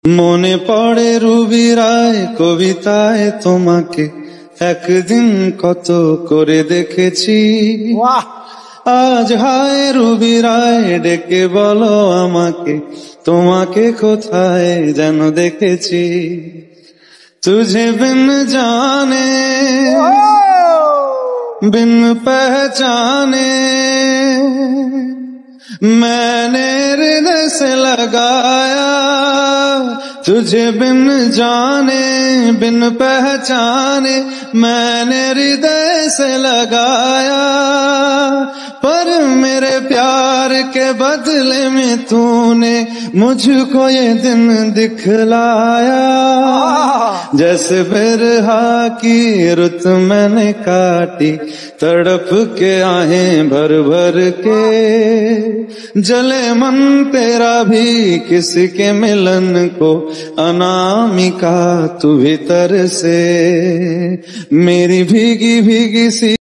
মনে পড়ে রুবি রায় কবিতায় তোমাকে একদিন কত করে দেখেছি। আজ হায় রুবি রায় ডেকে বলো আমাকে, তোমাকে কোথায় যেন দেখেছি। तुझे बिन जाने बिन पहचाने मैंने हृदय से लगाया, तुझे बिन जाने बिन पहचाने मैंने हृदय से लगाया, पर मेरे प्यार के बदले में तूने मुझको ये दिन दिखलाया। जैसे बिरहा की रुत मैंने काटी, तड़प के आहें भर भर के, जले मन तेरा भी किसी के मिलन को, अनामिका तू भीतर से मेरी भीगी भीगी सी